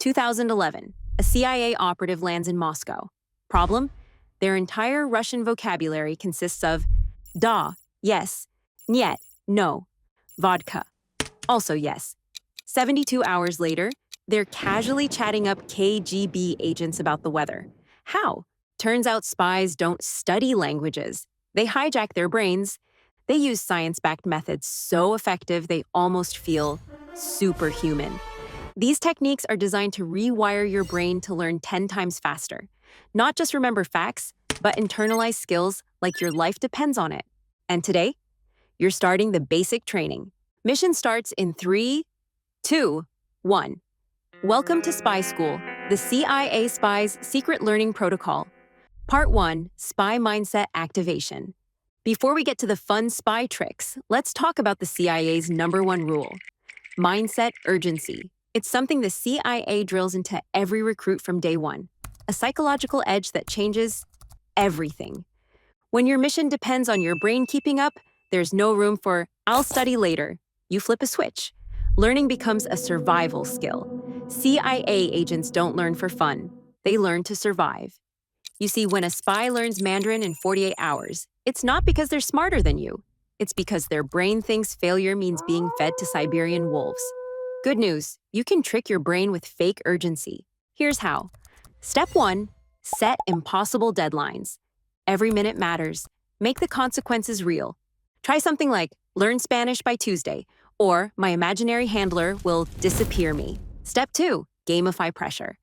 2011. A CIA operative lands in Moscow. Problem? Their entire Russian vocabulary consists of da, yes, niet, no, vodka, also yes. 72 hours later, they're casually chatting up KGB agents about the weather. How? Turns out spies don't study languages. They hijack their brains. They use science-backed methods so effective they almost feel superhuman. These techniques are designed to rewire your brain to learn 10 times faster. Not just remember facts, but internalize skills like your life depends on it. And today, you're starting the basic training. Mission starts in 3, 2, 1. Welcome to Spy School, the CIA Spies Secret Learning Protocol. Part 1, Spy Mindset Activation. Before we get to the fun spy tricks, let's talk about the CIA's #1 rule. Mindset urgency. It's something the CIA drills into every recruit from day one. A psychological edge that changes everything. When your mission depends on your brain keeping up, there's no room for, "I'll study later." You flip a switch. Learning becomes a survival skill. CIA agents don't learn for fun. They learn to survive. You see, when a spy learns Mandarin in 48 hours, it's not because they're smarter than you. It's because their brain thinks failure means being fed to Siberian wolves. Good news, you can trick your brain with fake urgency. Here's how. Step 1, set impossible deadlines. Every minute matters. Make the consequences real. Try something like, learn Spanish by Tuesday, or my imaginary handler will disappear me. Step 2, gamify pressure.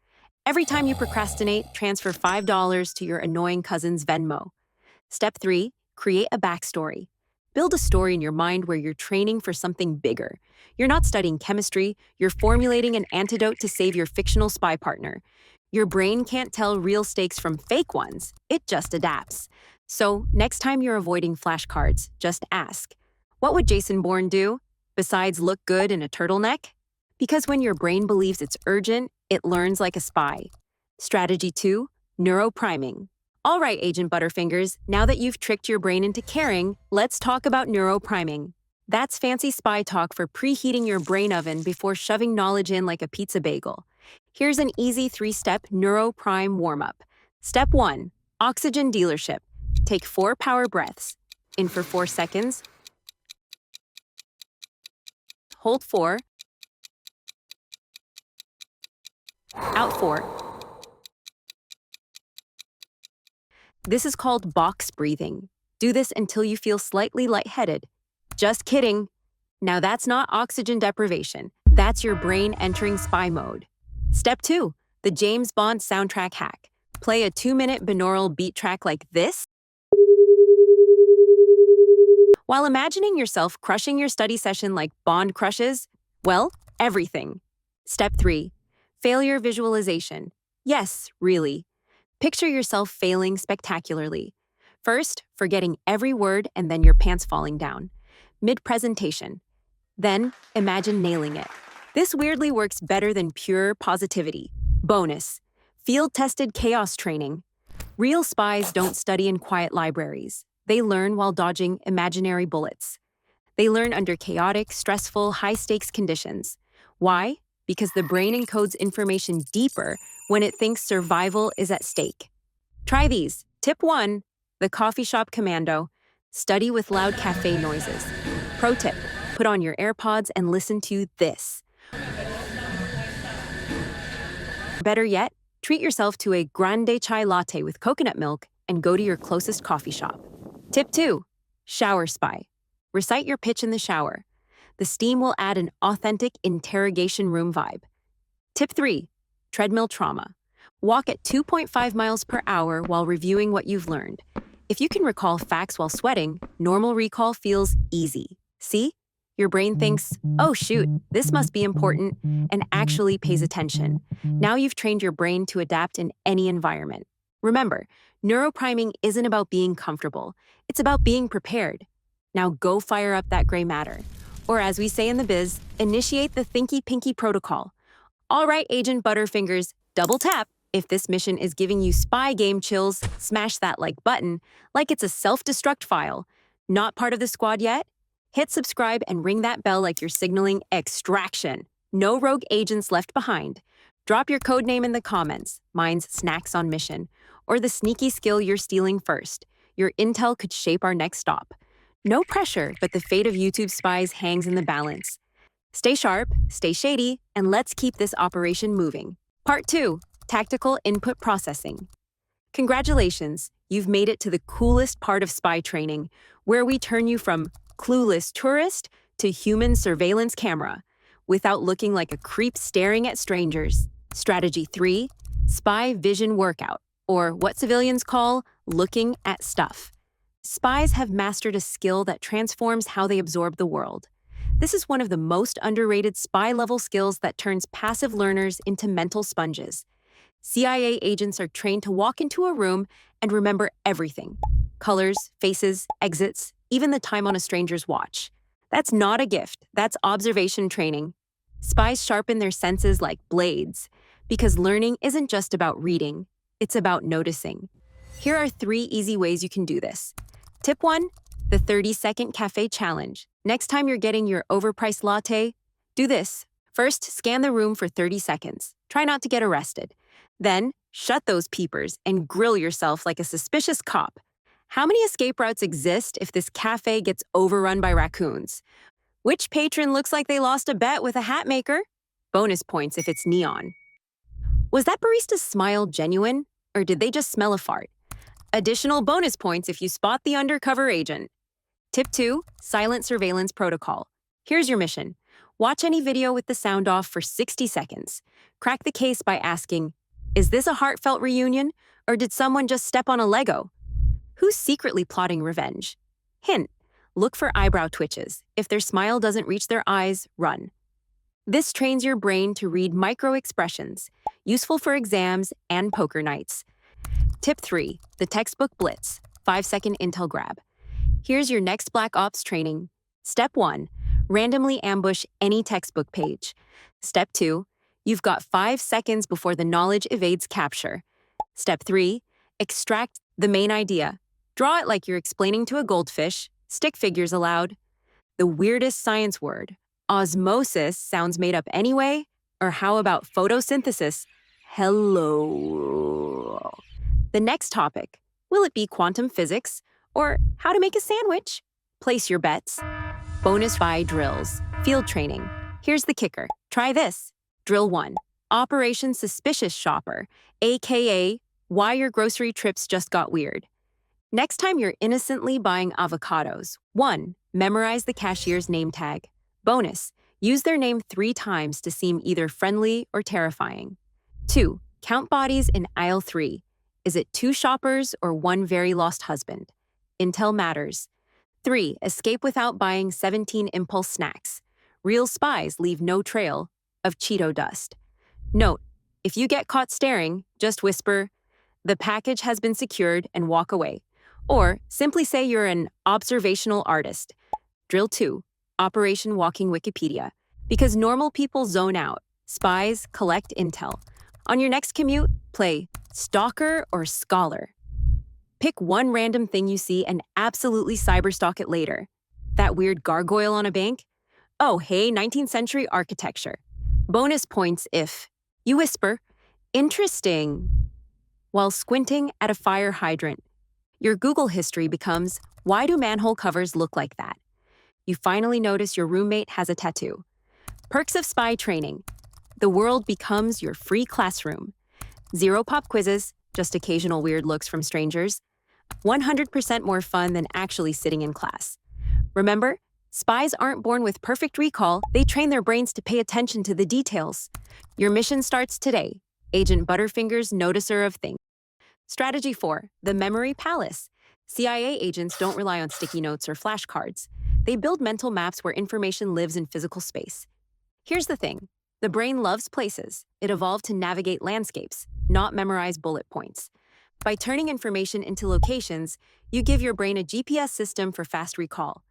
Every time you procrastinate, transfer $5 to your annoying cousin's Venmo. Step 3, create a backstory. Build a story in your mind where you're training for something bigger. You're not studying chemistry, you're formulating an antidote to save your fictional spy partner. Your brain can't tell real stakes from fake ones, it just adapts. So, next time you're avoiding flashcards, just ask, what would Jason Bourne do, besides look good in a turtleneck? Because when your brain believes it's urgent, it learns like a spy. Strategy 2, neuropriming. All right, Agent Butterfingers, now that you've tricked your brain into caring, let's talk about neuropriming. That's fancy spy talk for preheating your brain oven before shoving knowledge in like a pizza bagel. Here's an easy 3-step neuroprime warm-up. Step 1, oxygen dealership. Take 4 power breaths. In for 4 seconds. Hold 4. Out 4. This is called box breathing. Do this until you feel slightly lightheaded. Just kidding. Now that's not oxygen deprivation. That's your brain entering spy mode. Step 2, the James Bond soundtrack hack. Play a 2-minute binaural beat track like this, while imagining yourself crushing your study session like Bond crushes, well, everything. Step 3, failure visualization. Yes, really. Picture yourself failing spectacularly. First, forgetting every word and then your pants falling down. Mid-presentation. Then, imagine nailing it. This weirdly works better than pure positivity. Bonus, field-tested chaos training. Real spies don't study in quiet libraries. They learn while dodging imaginary bullets. They learn under chaotic, stressful, high-stakes conditions. Why? Because the brain encodes information deeper when it thinks survival is at stake. Try these. Tip 1, the coffee shop commando. Study with loud cafe noises. Pro tip, put on your AirPods and listen to this. Better yet, treat yourself to a grande chai latte with coconut milk and go to your closest coffee shop. Tip 2, shower spy. Recite your pitch in the shower. The steam will add an authentic interrogation room vibe. Tip 3, treadmill trauma. Walk at 2.5 miles per hour while reviewing what you've learned. If you can recall facts while sweating, normal recall feels easy. See? Your brain thinks, oh shoot, this must be important, and actually pays attention. Now you've trained your brain to adapt in any environment. Remember, neuropriming isn't about being comfortable. It's about being prepared. Now go fire up that gray matter. Or as we say in the biz, initiate the Thinky Pinky protocol. All right, Agent Butterfingers, double tap. If this mission is giving you spy game chills, smash that like button like it's a self-destruct file. Not part of the squad yet? Hit subscribe and ring that bell like you're signaling extraction. No rogue agents left behind. Drop your code name in the comments. Mine's Snacks on Mission. Or the sneaky skill you're stealing first. Your intel could shape our next stop. No pressure, but the fate of YouTube spies hangs in the balance. Stay sharp, stay shady, and let's keep this operation moving. Part 2, Tactical Input Processing. Congratulations, you've made it to the coolest part of spy training, where we turn you from clueless tourist to human surveillance camera, without looking like a creep staring at strangers. Strategy 3, Spy Vision Workout, or what civilians call looking at stuff. Spies have mastered a skill that transforms how they absorb the world. This is one of the most underrated spy-level skills that turns passive learners into mental sponges. CIA agents are trained to walk into a room and remember everything. Colors, faces, exits, even the time on a stranger's watch. That's not a gift, that's observation training. Spies sharpen their senses like blades, because learning isn't just about reading, it's about noticing. Here are 3 easy ways you can do this. Tip 1, the 30-second cafe challenge. Next time you're getting your overpriced latte, do this. First, scan the room for 30 seconds. Try not to get arrested. Then, shut those peepers and grill yourself like a suspicious cop. How many escape routes exist if this cafe gets overrun by raccoons? Which patron looks like they lost a bet with a hat maker? Bonus points if it's neon. Was that barista's smile genuine, or did they just smell a fart? Additional bonus points if you spot the undercover agent. Tip 2, Silent Surveillance Protocol. Here's your mission. Watch any video with the sound off for 60 seconds. Crack the case by asking, is this a heartfelt reunion, or did someone just step on a Lego? Who's secretly plotting revenge? Hint, look for eyebrow twitches. If their smile doesn't reach their eyes, run. This trains your brain to read micro-expressions, useful for exams and poker nights. Tip 3, the textbook blitz, 5-second intel grab. Here's your next Black Ops training. Step 1, randomly ambush any textbook page. Step 2, you've got 5 seconds before the knowledge evades capture. Step 3, extract the main idea. Draw it like you're explaining to a goldfish, stick figures allowed. The weirdest science word, osmosis, sounds made up anyway? Or how about photosynthesis? Hello. The next topic, will it be quantum physics or how to make a sandwich? Place your bets. Bonus spy drills, field training. Here's the kicker. Try this. Drill 1, Operation Suspicious Shopper, aka why your grocery trips just got weird. Next time you're innocently buying avocados, 1, memorize the cashier's name tag. Bonus, use their name 3 times to seem either friendly or terrifying. 2, count bodies in aisle 3. Is it 2 shoppers or 1 very lost husband? Intel matters. 3, escape without buying 17 impulse snacks. Real spies leave no trail of Cheeto dust. Note, if you get caught staring, just whisper, the package has been secured, and walk away. Or simply say you're an observational artist. Drill 2, Operation Walking Wikipedia. Because normal people zone out, spies collect intel. On your next commute, play Stalker or Scholar. Pick one random thing you see and absolutely cyberstalk it later. That weird gargoyle on a bank? Oh, hey, 19th century architecture. Bonus points if you whisper, interesting, while squinting at a fire hydrant. Your Google history becomes, why do manhole covers look like that? You finally notice your roommate has a tattoo. Perks of spy training. The world becomes your free classroom. 0 pop quizzes, just occasional weird looks from strangers. 100% more fun than actually sitting in class. Remember, spies aren't born with perfect recall, they train their brains to pay attention to the details. Your mission starts today. Agent Butterfinger's Noticer of Things. Strategy 4, the Memory Palace. CIA agents don't rely on sticky notes or flashcards. They build mental maps where information lives in physical space. Here's the thing. The brain loves places. It evolved to navigate landscapes, not memorize bullet points. By turning information into locations, you give your brain a GPS system for fast recall.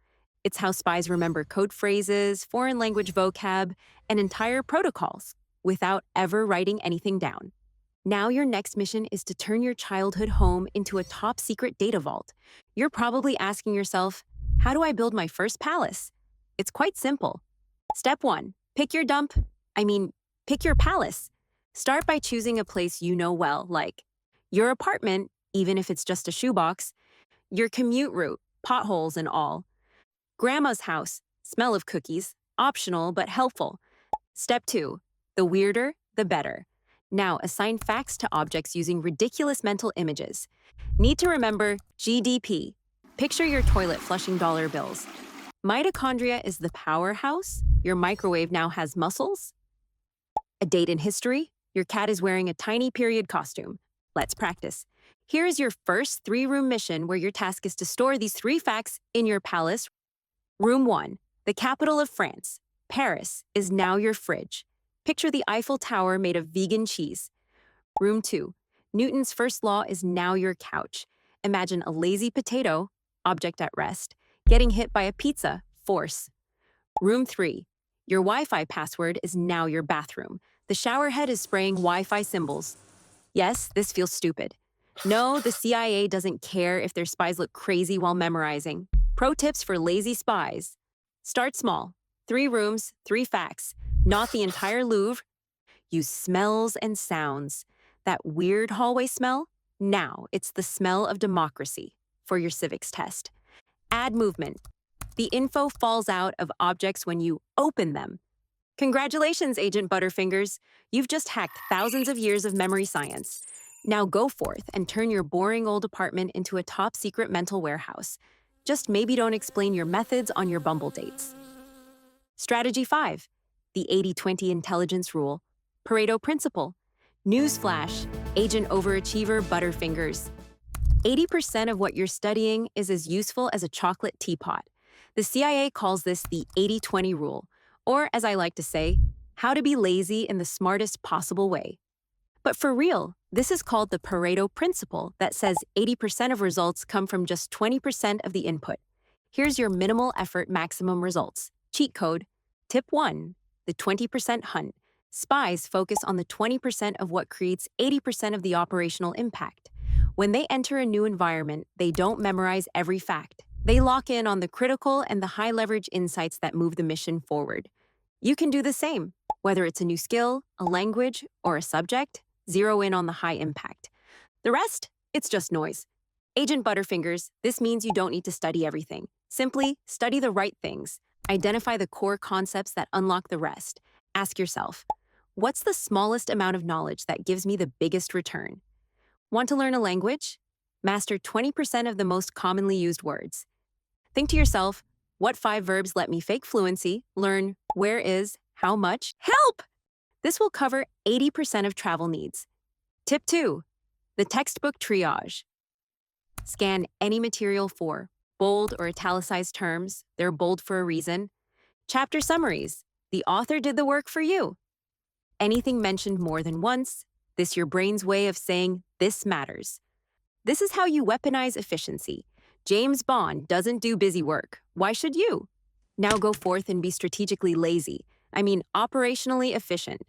It's how spies remember code phrases, foreign language vocab, and entire protocols without ever writing anything down. Now your next mission is to turn your childhood home into a top-secret data vault. You're probably asking yourself, how do I build my first palace? It's quite simple. Step 1, pick your palace. Start by choosing a place you know well, like your apartment, even if it's just a shoebox, your commute route, potholes and all, grandma's house, smell of cookies, optional but helpful. Step 2. The weirder, the better. Now, assign facts to objects using ridiculous mental images. Need to remember GDP. Picture your toilet flushing dollar bills. Mitochondria is the powerhouse. Your microwave now has muscles. A date in history. Your cat is wearing a tiny period costume. Let's practice. Here is your first 3-room mission where your task is to store these 3 facts in your palace. Room 1. The capital of France. Paris is now your fridge. Picture the Eiffel Tower made of vegan cheese. Room 2. Newton's first law is now your couch. Imagine a lazy potato, object at rest, getting hit by a pizza, force. Room 3. Your Wi-Fi password is now your bathroom. The shower head is spraying Wi-Fi symbols. Yes, this feels stupid. No, the CIA doesn't care if their spies look crazy while memorizing. Pro tips for lazy spies. Start small. 3 rooms, 3 facts. Not the entire Louvre. Use smells and sounds. That weird hallway smell? Now it's the smell of democracy for your civics test. Add movement. The info falls out of objects when you open them. Congratulations, Agent Butterfingers. You've just hacked thousands of years of memory science. Now go forth and turn your boring old apartment into a top-secret mental warehouse. Just maybe don't explain your methods on your Bumble dates. Strategy 5. The 80-20 intelligence rule. Pareto principle. Newsflash, Agent Overachiever Butterfingers. 80% of what you're studying is as useful as a chocolate teapot. The CIA calls this the 80-20 rule, or as I like to say, how to be lazy in the smartest possible way. But for real, this is called the Pareto principle that says 80% of results come from just 20% of the input. Here's your minimal effort maximum results. Cheat code. Tip 1. The 20% hunt. Spies focus on the 20% of what creates 80% of the operational impact. When they enter a new environment, they don't memorize every fact. They lock in on the critical and the high-leverage insights that move the mission forward. You can do the same. Whether it's a new skill, a language, or a subject, zero in on the high impact. The rest, it's just noise. Agent Butterfingers, this means you don't need to study everything. Simply study the right things. Identify the core concepts that unlock the rest. Ask yourself, what's the smallest amount of knowledge that gives me the biggest return? Want to learn a language? Master 20% of the most commonly used words. Think to yourself, what 5 verbs let me fake fluency? Learn where is, how much, help! This will cover 80% of travel needs. Tip 2. The textbook triage. Scan any material for bold or italicized terms. They're bold for a reason. Chapter summaries. The author did the work for you. Anything mentioned more than once. This your brain's way of saying, this matters. This is how you weaponize efficiency. James Bond doesn't do busy work. Why should you? Now go forth and be strategically lazy. Operationally efficient.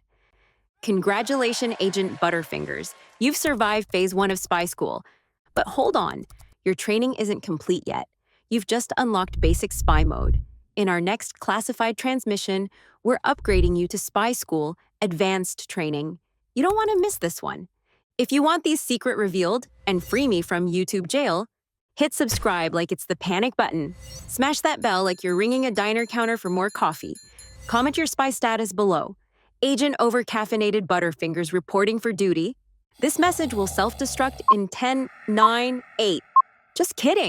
Congratulations, Agent Butterfingers. You've survived Phase 1 of Spy School. But hold on, your training isn't complete yet. You've just unlocked basic spy mode. In our next classified transmission, we're upgrading you to Spy School Advanced Training. You don't want to miss this one. If you want these secret revealed and free me from YouTube jail, hit subscribe like it's the panic button. Smash that bell like you're ringing a diner counter for more coffee. Comment your spy status below. Agent Overcaffeinated Butterfingers reporting for duty. This message will self-destruct in 10, 9, 8. Just kidding.